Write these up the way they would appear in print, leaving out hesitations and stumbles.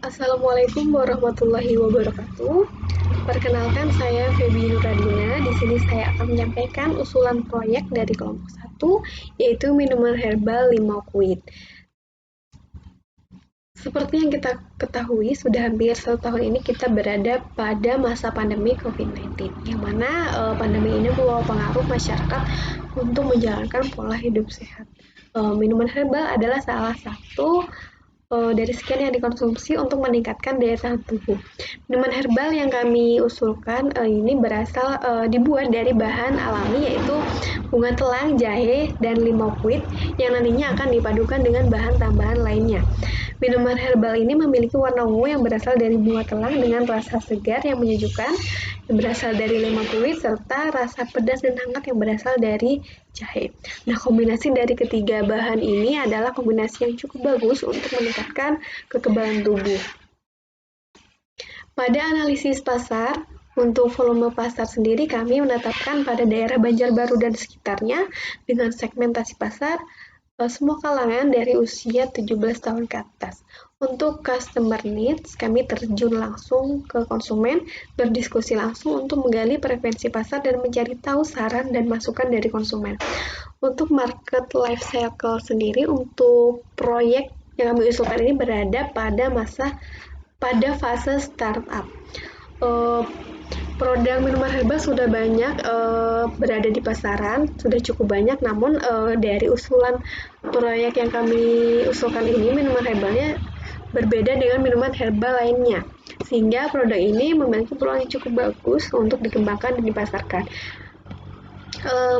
Assalamualaikum warahmatullahi wabarakatuh. Perkenalkan, saya Feby Nuradina. Di sini saya akan menyampaikan usulan proyek dari kelompok 1, yaitu minuman herbal limau kuit. Seperti yang kita ketahui, sudah hampir 1 tahun ini kita berada pada masa pandemi COVID-19, yang mana pandemi ini membawa pengaruh masyarakat untuk menjalankan pola hidup sehat. Minuman herbal adalah salah satu dari sekian yang dikonsumsi untuk meningkatkan daya tahan tubuh. Minuman herbal yang kami usulkan ini dibuat dari bahan alami, yaitu bunga telang, jahe, dan limau kuit yang nantinya akan dipadukan dengan bahan tambahan lainnya. Minuman herbal ini memiliki warna ungu yang berasal dari bunga telang dengan rasa segar yang menyejukkan yang berasal dari limau kuit, serta rasa pedas dan hangat yang berasal dari jahe. Nah, kombinasi dari ketiga bahan ini adalah kombinasi yang cukup bagus untuk meningkatkan kekebalan tubuh. Pada analisis pasar, untuk volume pasar sendiri kami menetapkan pada daerah Banjarbaru dan sekitarnya dengan segmentasi pasar semua kalangan dari usia 17 tahun ke atas. Untuk customer needs, kami terjun langsung ke konsumen, berdiskusi langsung untuk menggali preferensi pasar dan mencari tahu saran dan masukan dari konsumen. Untuk market life cycle sendiri, untuk proyek yang kami usulkan ini berada pada fase startup. Produk minuman herbal sudah banyak berada di pasaran, sudah cukup banyak, namun dari usulan proyek yang kami usulkan ini, minuman herbalnya berbeda dengan minuman herbal lainnya, sehingga produk ini memiliki peluang yang cukup bagus untuk dikembangkan dan dipasarkan.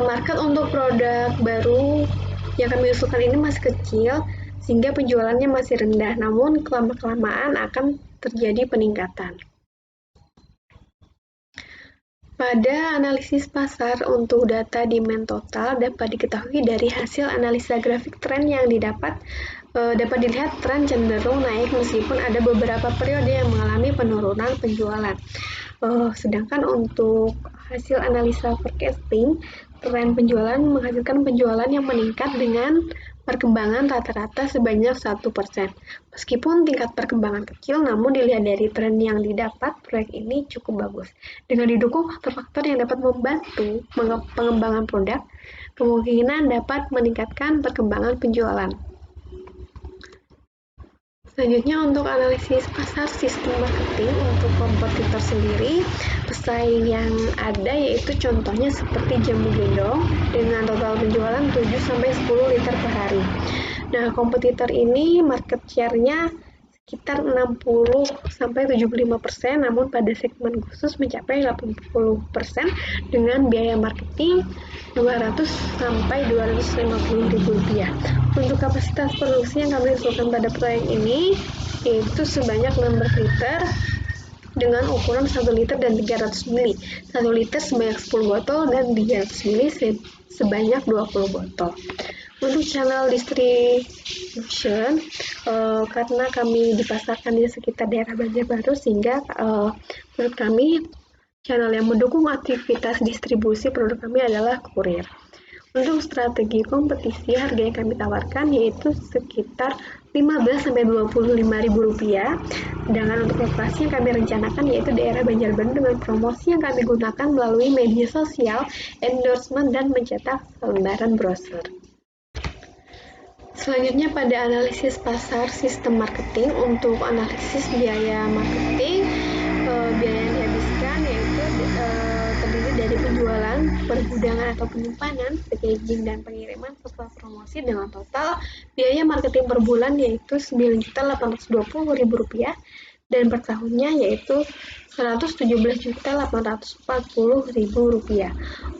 Market untuk produk baru yang kami usulkan ini masih kecil, sehingga penjualannya masih rendah, namun kelamaan akan terjadi peningkatan. Pada analisis pasar untuk data demand total dapat diketahui dari hasil analisa grafik tren yang dapat dilihat tren cenderung naik meskipun ada beberapa periode yang mengalami penurunan penjualan. Sedangkan untuk hasil analisa forecasting, tren penjualan menghasilkan penjualan yang meningkat dengan perkembangan rata-rata sebanyak 1%. Meskipun tingkat perkembangan kecil, namun dilihat dari tren yang didapat, proyek ini cukup bagus. Dengan didukung faktor-faktor yang dapat membantu pengembangan produk, kemungkinan dapat meningkatkan perkembangan penjualan. Selanjutnya, untuk analisis pasar sistem marketing untuk kompetitor sendiri, pesaing yang ada yaitu contohnya seperti jamu gendong dengan total penjualan 7-10 liter per hari. Nah, kompetitor ini market share-nya sekitar 60-75%, namun pada segmen khusus mencapai 80% dengan biaya marketing Rp200-250.000. Untuk kapasitas produksi yang kami usulkan pada proyek ini yaitu sebanyak 16 liter dengan ukuran 1 liter dan 300 ml. 1 liter sebanyak 10 botol dan 300 ml sebanyak 20 botol. Untuk channel distribution, karena kami dipasarkan di sekitar daerah Banjarbaru, sehingga menurut kami channel yang mendukung aktivitas distribusi produk kami adalah kurir. Untuk strategi kompetisi, harga yang kami tawarkan yaitu sekitar Rp15-25.000. Sedangkan untuk lokasi yang kami rencanakan yaitu daerah Banjarbaru dengan promosi yang kami gunakan melalui media sosial, endorsement, dan mencetak lembaran brosur. Selanjutnya, pada analisis pasar sistem marketing, untuk analisis biaya marketing, biaya yang dihabiskan yaitu terdiri dari penjualan, pergudangan atau penyimpanan, packaging, dan pengiriman serta promosi dengan total biaya marketing per bulan yaitu Rp9.820.000 dan per tahunnya yaitu Rp117.840.000.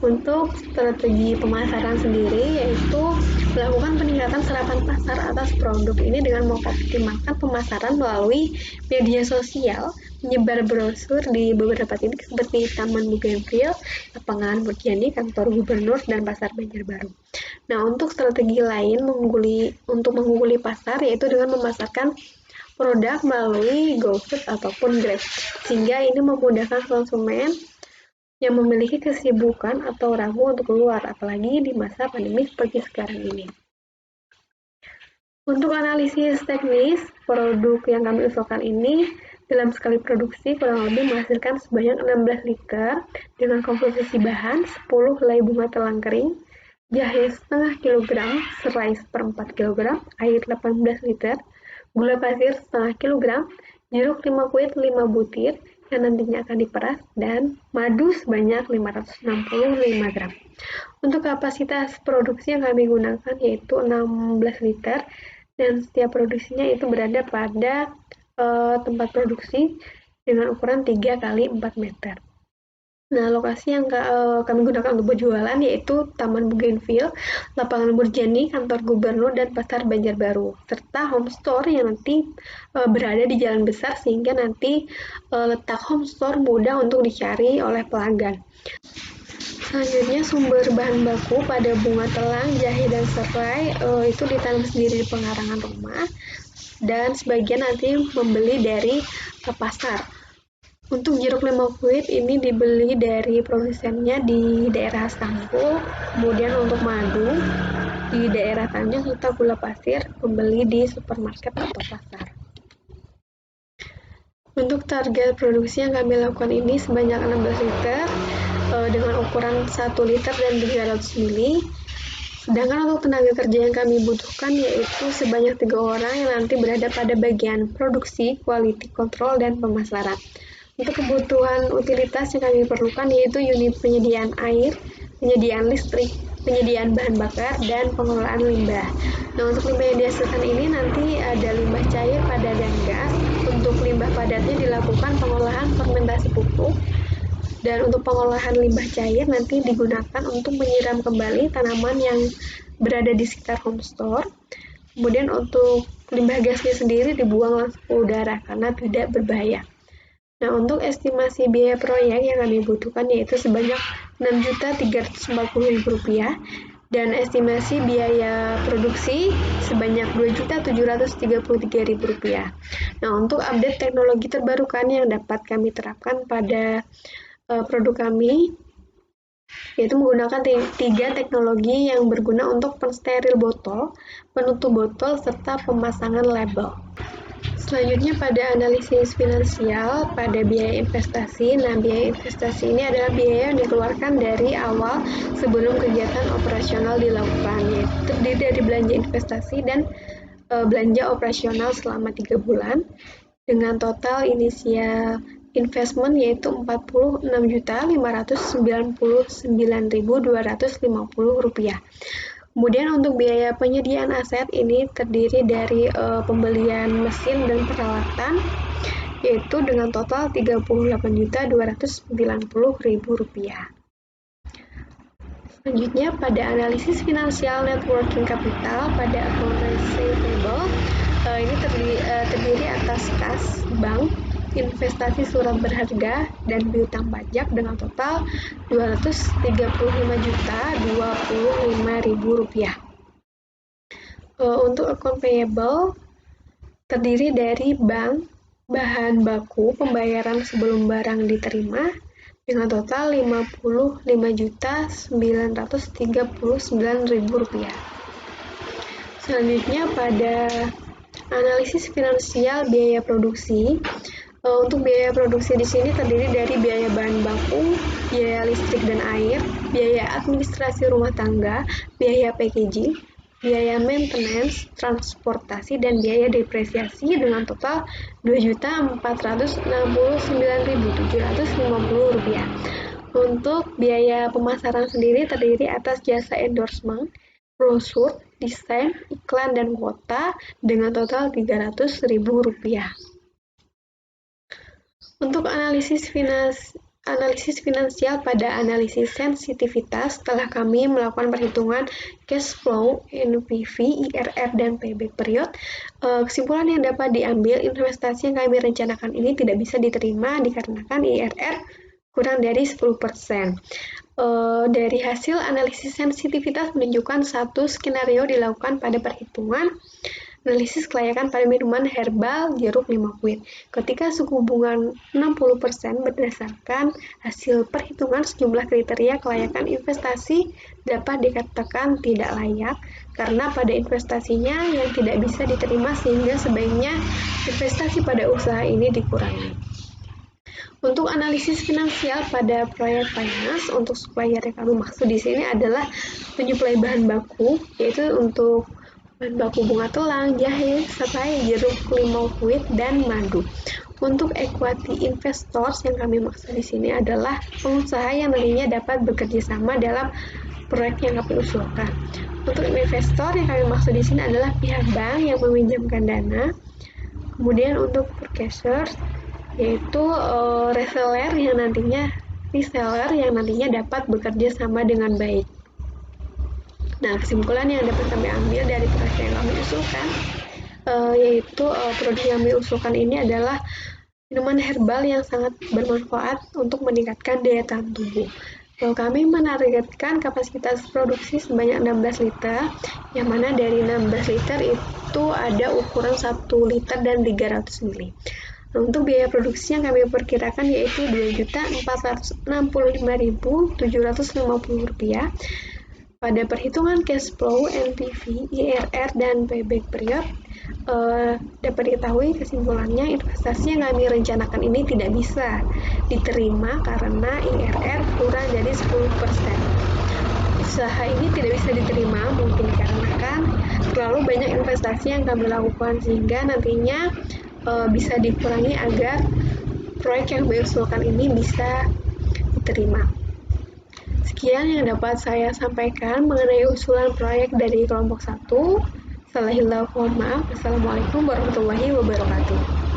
Untuk strategi pemasaran sendiri yaitu melakukan peningkatan serapan pasar atas produk ini dengan mengoptimalkan pemasaran melalui media sosial, menyebar brosur di beberapa titik seperti Taman Bougainville, Lapangan Murjani, Kantor Gubernur, dan Pasar Banjarbaru. Nah, untuk strategi lain untuk mengungguli pasar yaitu dengan memasarkan produk melalui GoFood ataupun Grab, sehingga ini memudahkan konsumen yang memiliki kesibukan atau ragu untuk keluar, apalagi di masa pandemi seperti sekarang ini. Untuk analisis teknis, produk yang kami usulkan ini dalam sekali produksi kurang lebih menghasilkan sebanyak 16 liter dengan komposisi bahan 10 helai bunga telang kering, jahe setengah kilogram, serai seperempat kilogram, air 18 liter, gula pasir setengah kilogram, jeruk 5 kuit 5 butir yang nantinya akan diperas, dan madu sebanyak 565 gram. Untuk kapasitas produksi yang kami gunakan yaitu 16 liter dan setiap produksinya itu berada pada tempat produksi dengan ukuran 3 kali 4 meter. Nah, lokasi yang kami gunakan untuk berjualan yaitu Taman Bougainville, Lapangan Murjani, Kantor Gubernur, dan Pasar Banjarbaru, serta home store yang nanti berada di jalan besar sehingga nanti letak home store mudah untuk dicari oleh pelanggan. Selanjutnya, sumber bahan baku pada bunga telang, jahe, dan serai itu ditanam sendiri di pengarangan rumah, dan sebagian nanti membeli dari pasar. Untuk jeruk 5 kuit ini dibeli dari produsennya di daerah Stangko, kemudian untuk madu di daerah Tanjung, serta gula pasir pembeli di supermarket atau pasar. Untuk target produksi yang kami lakukan ini sebanyak 16 liter dengan ukuran 1 liter dan 300 ml. Sedangkan untuk tenaga kerja yang kami butuhkan yaitu sebanyak 3 orang yang nanti berada pada bagian produksi, quality control, dan pemasaran. Untuk kebutuhan utilitas yang kami perlukan yaitu unit penyediaan air, penyediaan listrik, penyediaan bahan bakar, dan pengelolaan limbah. Nah, untuk limbah yang dihasilkan ini nanti ada limbah cair, padat, dan gas. Untuk limbah padatnya dilakukan pengolahan fermentasi pupuk, dan untuk pengolahan limbah cair nanti digunakan untuk menyiram kembali tanaman yang berada di sekitar home store. Kemudian untuk limbah gasnya sendiri dibuang langsung ke udara karena tidak berbahaya. Nah, untuk estimasi biaya proyek yang kami butuhkan yaitu sebanyak Rp6.340.000 dan estimasi biaya produksi sebanyak Rp2.733.000. Nah, untuk update teknologi terbarukan yang dapat kami terapkan pada produk kami yaitu menggunakan 3 teknologi yang berguna untuk pensteril botol, penutup botol, serta pemasangan label. Selanjutnya pada analisis finansial pada biaya investasi. Nah, biaya investasi ini adalah biaya yang dikeluarkan dari awal sebelum kegiatan operasional dilakukan, yaitu terdiri dari belanja investasi dan belanja operasional selama 3 bulan dengan total inisial investment yaitu Rp46.599.250. Kemudian untuk biaya penyediaan aset ini terdiri dari pembelian mesin dan peralatan yaitu dengan total Rp38.290.000. Selanjutnya pada analisis finansial net working capital pada account receivable ini terdiri atas kas bank, investasi surat berharga, dan piutang pajak dengan total Rp235.025.000. Untuk account payable terdiri dari bank, bahan baku, pembayaran sebelum barang diterima dengan total Rp55.939.000. Selanjutnya pada analisis finansial biaya produksi. Untuk biaya produksi di sini terdiri dari biaya bahan baku, biaya listrik dan air, biaya administrasi rumah tangga, biaya packaging, biaya maintenance, transportasi, dan biaya depresiasi dengan total Rp2.469.750. Untuk biaya pemasaran sendiri terdiri atas jasa endorsement, brosur, desain, iklan, dan kuota dengan total Rp300.000. Untuk analisis finansial pada analisis sensitivitas, setelah kami melakukan perhitungan cash flow, NPV, IRR, dan payback period, kesimpulan yang dapat diambil investasi yang kami rencanakan ini tidak bisa diterima dikarenakan IRR kurang dari 10%. Dari hasil analisis sensitivitas menunjukkan satu skenario dilakukan pada perhitungan analisis kelayakan pada minuman herbal jeruk 5 kuit. Ketika suku bunga 60% berdasarkan hasil perhitungan sejumlah kriteria kelayakan investasi dapat dikatakan tidak layak karena pada investasinya yang tidak bisa diterima sehingga sebaiknya investasi pada usaha ini dikurangi. Untuk analisis finansial pada proyek finance, untuk supplier yang kami maksud di sini adalah penyuplai bahan baku, yaitu untuk bahan baku bunga telang, jahe, serai, jeruk, limau, kuit, dan madu. Untuk equity investors yang kami maksud di sini adalah pengusaha yang nantinya dapat bekerja sama dalam proyek yang kami usulkan. Untuk investor yang kami maksud di sini adalah pihak bank yang meminjamkan dana. Kemudian untuk purchasers yaitu reseller yang nantinya dapat bekerja sama dengan baik. Nah, kesimpulan yang dapat kami ambil dari proyek yang kami usulkan yaitu produk yang kami usulkan ini adalah minuman herbal yang sangat bermanfaat untuk meningkatkan daya tahan tubuh. Kami menargetkan kapasitas produksi sebanyak 16 liter, yang mana dari 16 liter itu ada ukuran 1 liter dan 300 ml. Untuk biaya produksi yang kami perkirakan yaitu Rp2.465.750. Pada perhitungan cash flow, NPV, IRR, dan payback period, dapat diketahui kesimpulannya investasi yang kami rencanakan ini tidak bisa diterima karena IRR kurang dari 10%. Usaha ini tidak bisa diterima mungkin dikarenakan terlalu banyak investasi yang kami lakukan sehingga nantinya bisa dikurangi agar proyek yang kami usulkan ini bisa diterima. Sekian yang dapat saya sampaikan mengenai usulan proyek dari kelompok 1. Mohon maaf. Assalamualaikum warahmatullahi wabarakatuh.